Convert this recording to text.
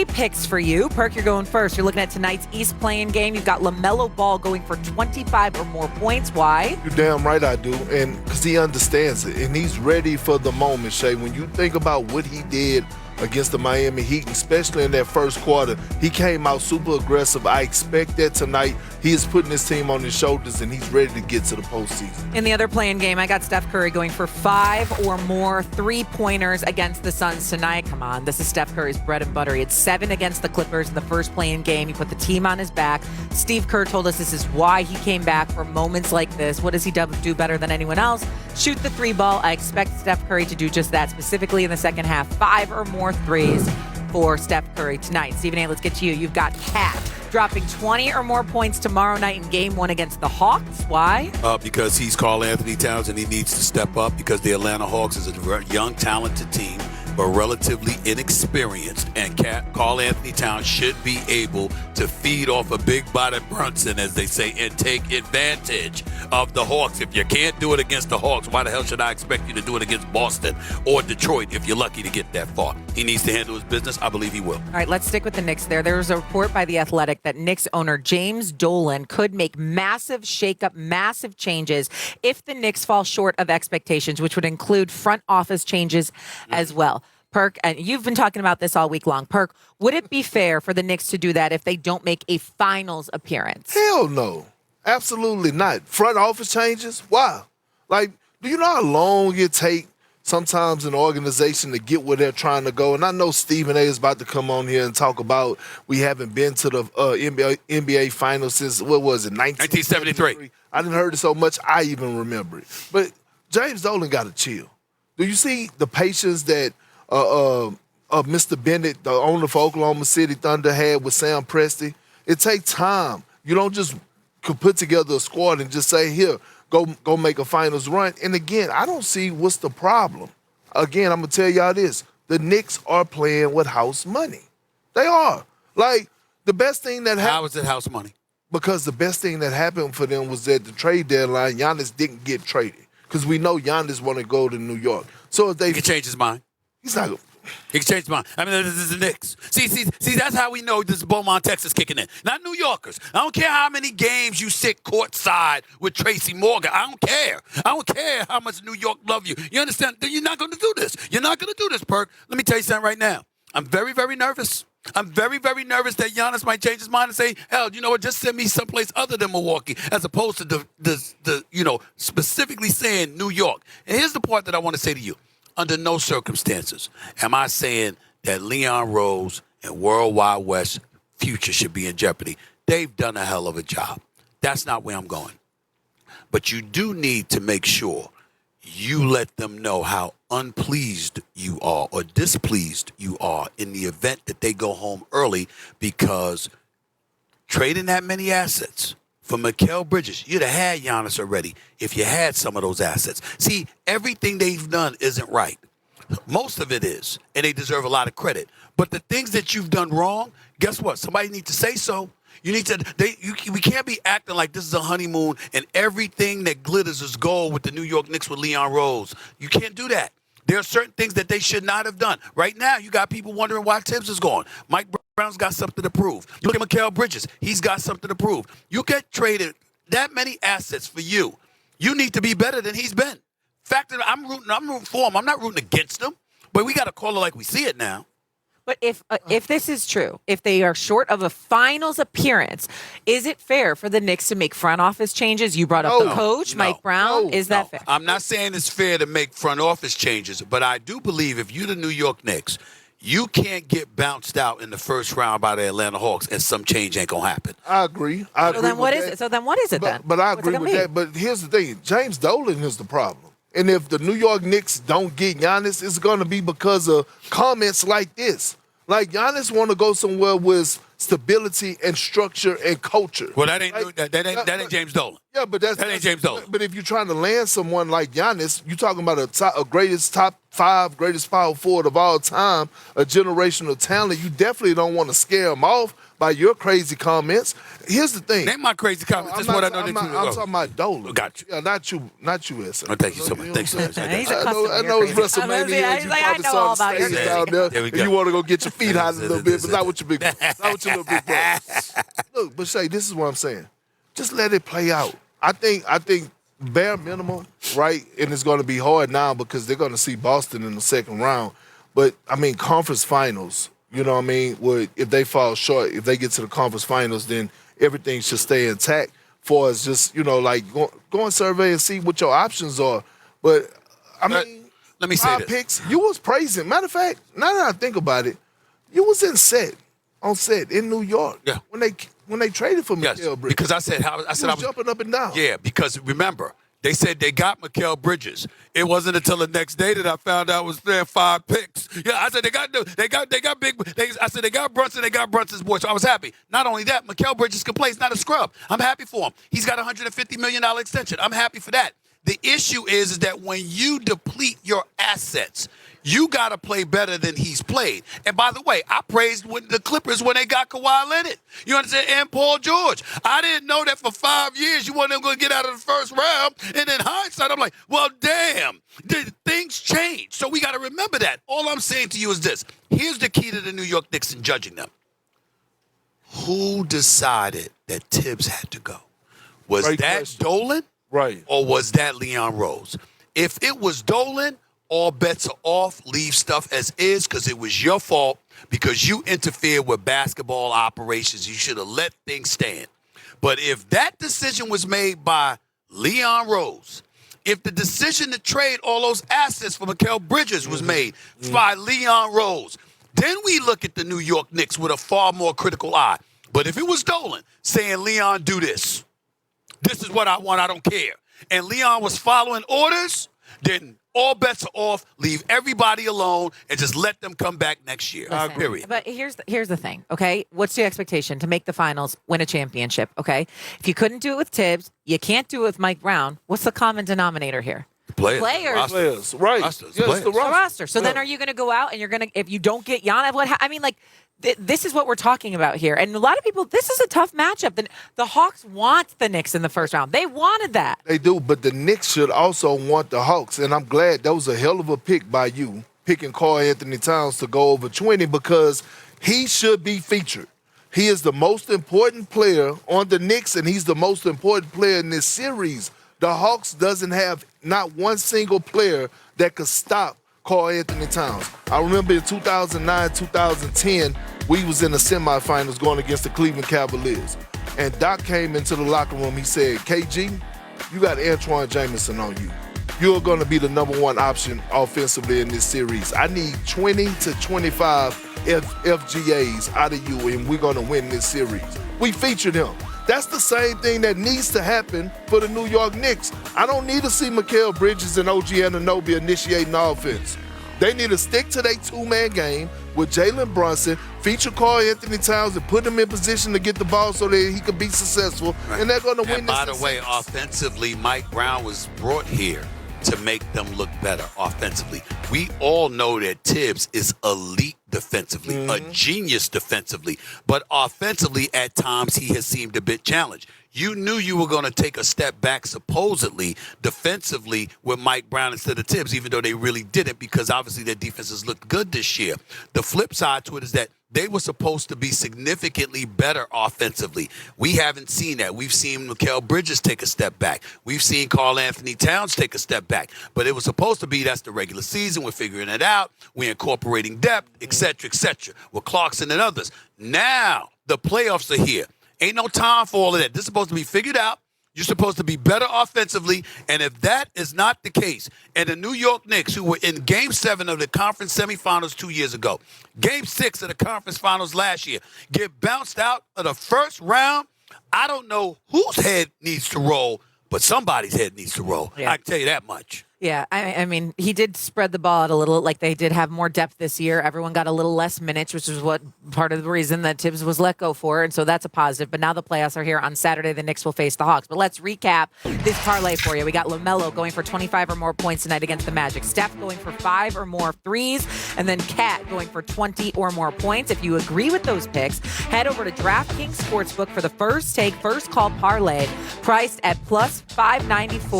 picks for you. Perk, you're going first. You're looking at tonight's East playing game. You've got LaMelo Ball going for 25 or more points. Why? You're damn right I do, and because he understands it, and he's ready for the moment, Shay. When you think about what he did against the Miami Heat, especially in that first quarter, he came out super aggressive. I expect that tonight. He is putting his team on his shoulders, and he's ready to get to the postseason. In the other playing game, I got Steph Curry going for 5 or more three-pointers against the Suns tonight. Come on, this is Steph Curry's bread and butter. He had 7 against the Clippers in the first playing game. He put the team on his back. Steve Kerr told us this is why he came back for moments like this. What does he do better than anyone else? Shoot the 3 ball. I expect Steph Curry to do just that, specifically in the second half. 5 or more threes for Steph Curry tonight. Stephen A., let's get to you. You've got Cat dropping 20 or more points tomorrow night in Game 1 against the Hawks. Why? Because he's Karl Anthony Towns and he needs to step up because the Atlanta Hawks is a young, talented team, but relatively inexperienced. And Karl Anthony Towns should be able to feed off a big-bodied Brunson, as they say, and take advantage of the Hawks. If you can't do it against the Hawks, why the hell should I expect you to do it against Boston or Detroit if you're lucky to get that far? He needs to handle his business. I believe he will. All right, let's stick with the Knicks there. There was a report by The Athletic that Knicks owner James Dolan could make massive shakeup, massive changes if the Knicks fall short of expectations, which would include front office changes as well. Perk, and you've been talking about this all week long. Perk, would it be fair for the Knicks to do that if they don't make a finals appearance? Hell no. Absolutely not. Front office changes? Why? Like, do you know how long it takes sometimes an organization to get where they're trying to go? And I know Stephen A. is about to come on here and talk about we haven't been to the NBA Finals since, what was it, 1973. I didn't heard it so much, I even remember it. But James Dolan got to chill. Do you see the patience that Mr. Bennett, the owner for Oklahoma City Thunder, had with Sam Presti? It takes time. You don't just put together a squad and just say, here, go make a finals run. And again, I don't see what's the problem. Again, I'm going to tell y'all this. The Knicks are playing with house money. They are. Like, the best thing that happened. How is it house money? Because the best thing that happened for them was at the trade deadline, Giannis didn't get traded. Because we know Giannis want to go to New York. So if they He can change his mind. He's not. He can change his mind. I mean, this is the Knicks. See, that's how we know this is Beaumont, Texas kicking in. Not New Yorkers. I don't care how many games you sit courtside with Tracy Morgan. I don't care. I don't care how much New York love you. You understand? You're not going to do this. You're not going to do this, Perk. Let me tell you something right now. I'm very, very nervous. I'm very, very nervous that Giannis might change his mind and say, hell, you know what, just send me someplace other than Milwaukee, as opposed to the specifically saying New York. And here's the part that I want to say to you. Under no circumstances am I saying that Leon Rose and Worldwide West future should be in jeopardy. They've done a hell of a job. That's not where I'm going. But you do need to make sure you let them know how unpleased you are or displeased you are in the event that they go home early, because trading that many assets for Mikal Bridges, you'd have had Giannis already if you had some of those assets. See, everything they've done isn't right. Most of it is, and they deserve a lot of credit. But the things that you've done wrong, guess what? Somebody needs to say so. You need to. We can't be acting like this is a honeymoon and everything that glitters is gold with the New York Knicks with Leon Rose. You can't do that. There are certain things that they should not have done. Right now, you got people wondering why Tibbs is gone. Mike Brown's got something to prove. You look at Mikal Bridges. He's got something to prove. You get traded that many assets for you. You need to be better than he's been. Fact that I'm rooting for him. I'm not rooting against him. But we got to call it like we see it now. But if this is true, if they are short of a finals appearance, is it fair for the Knicks to make front office changes? You brought up the coach, Mike Brown. Is that fair? I'm not saying it's fair to make front office changes, but I do believe if you're the New York Knicks, you can't get bounced out in the first round by the Atlanta Hawks and some change ain't going to happen. I agree. So then what is it then? But I agree with that. But here's the thing. James Dolan is the problem. And if the New York Knicks don't get Giannis, it's going to be because of comments like this. Like, Giannis want to go somewhere with stability and structure and culture. Well, that ain't Right? that ain't James Dolan. Yeah, but That ain't James Dolan. But if you're trying to land someone like Giannis, you're talking about a top 5 greatest power forward of all time, a generational talent. You definitely don't want to scare him off by your crazy comments. Here's the thing. Name my crazy comments. That's what I know that you I'm talking about Dolan. Got you. Yeah, not you, Essen. Oh, thank you so much. Thank you so much. He's a I customer know here, it's crazy. WrestleMania. He's like, I know all about your stage down there. There we And go. you want to go get your feet hot a little bit, but not with your big, not with your little big brother. Look, but Shay, this is what I'm saying. Just let it play out. I think bare minimum, right? And it's going to be hard now because they're going to see Boston in the second round. But I mean, conference finals. You know what I mean? If they fall short, if they get to the conference finals, then everything should stay intact. For us, just like go and survey and see what your options are. But I mean, let me say 5 this. picks. You was praising. Matter of fact, now that I think about it, you was on set in New York. Yeah. When they traded for Yes, Mikal Bridges. because I said I was was jumping up and down. Yeah, because remember, they said they got Mikal Bridges. It wasn't until the next day that I found out was there 5 picks. Yeah, I said they got big. I said they got Brunson. They got Brunson's boy. So I was happy. Not only that, Mikal Bridges can play. He's not a scrub. I'm happy for him. He's got a $150 million extension. I'm happy for that. The issue is that when you deplete your assets, you got to play better than he's played. And by the way, I praised the Clippers when they got Kawhi Leonard. You understand? And Paul George. I didn't know that for 5 years you wasn't going to get out of the first round. And in hindsight, I'm like, well, damn, things change. So we got to remember that. All I'm saying to you is this. Here's the key to the New York Knicks in judging them. Who decided that Tibbs had to go? Was Great that question. Dolan? Right. Or was that Leon Rose? If it was Dolan, all bets are off. Leave stuff as is because it was your fault because you interfered with basketball operations. You should have let things stand. But if that decision was made by Leon Rose, if the decision to trade all those assets for Mikal Bridges was made by Leon Rose, then we look at the New York Knicks with a far more critical eye. But if it was Dolan saying, Leon, do this. This is what I want. I don't care. And Leon was following orders, then all bets are off. Leave everybody alone and just let them come back next year. Listen, Period. But here's the thing, okay? What's the expectation? To make the finals, win a championship, okay? If you couldn't do it with Tibbs, you can't do it with Mike Brown. What's the common denominator here? Players. Players, right? Rosters, Yes, players. the The roster. roster. So then Yeah. are you going to go out and you're going to, if you don't get Giannis, I mean, like, this is what we're talking about here. And a lot of people, this is a tough matchup. The Hawks want the Knicks in the first round. They wanted that. They do, but the Knicks should also want the Hawks. And I'm glad that was a hell of a pick by you, picking Karl Anthony Towns to go over 20 because he should be featured. He is the most important player on the Knicks, and he's the most important player in this series. The Hawks doesn't have not one single player that could stop Karl Anthony Towns. I remember in 2009, 2010, we was in the semifinals going against the Cleveland Cavaliers. And Doc came into the locker room. He said, KG, you got Antoine Jameson on you. You're going to be the number one option offensively in this series. I need 20 to 25 FGAs out of you, and we're going to win this series. We featured him. That's the same thing that needs to happen for the New York Knicks. I don't need to see Mikal Bridges and OG Anunoby initiating offense. They need to stick to their two-man game with Jalen Brunson, feature Karl Anthony Towns, and put him in position to get the ball so that he can be successful, and they're going to win And this by the way, series. offensively, Mike Brown was brought here to make them look better offensively. We all know that Tibbs is elite defensively, a genius defensively, but offensively at times he has seemed a bit challenged. You knew you were going to take a step back supposedly defensively with Mike Brown instead of Tibbs, even though they really didn't because obviously their defenses looked good this year. The flip side to it is that they were supposed to be significantly better offensively. We haven't seen that. We've seen Mikal Bridges take a step back. We've seen Karl Anthony Towns take a step back. But it was supposed to be that's the regular season. We're figuring it out. We're incorporating depth, et cetera, with Clarkson and others. Now the playoffs are here. Ain't no time for all of that. This is supposed to be figured out. You're supposed to be better offensively. And if that is not the case, and the New York Knicks, who were in Game 7 of the conference semifinals 2 years ago, Game 6 of the conference finals last year, get bounced out of the first round, I don't know whose head needs to roll, but somebody's head needs to roll. Yeah. I can tell you that much. Yeah, I mean, he did spread the ball out a little. Like, they did have more depth this year. Everyone got a little less minutes, which is what part of the reason that Tibbs was let go for. And so that's a positive. But now the playoffs are here. On Saturday, the Knicks will face the Hawks. But let's recap this parlay for you. We got LaMelo going for 25 or more points tonight against the Magic. Steph going for 5 or more threes. And then Kat going for 20 or more points. If you agree with those picks, head over to DraftKings Sportsbook for the first call parlay, priced at plus 594.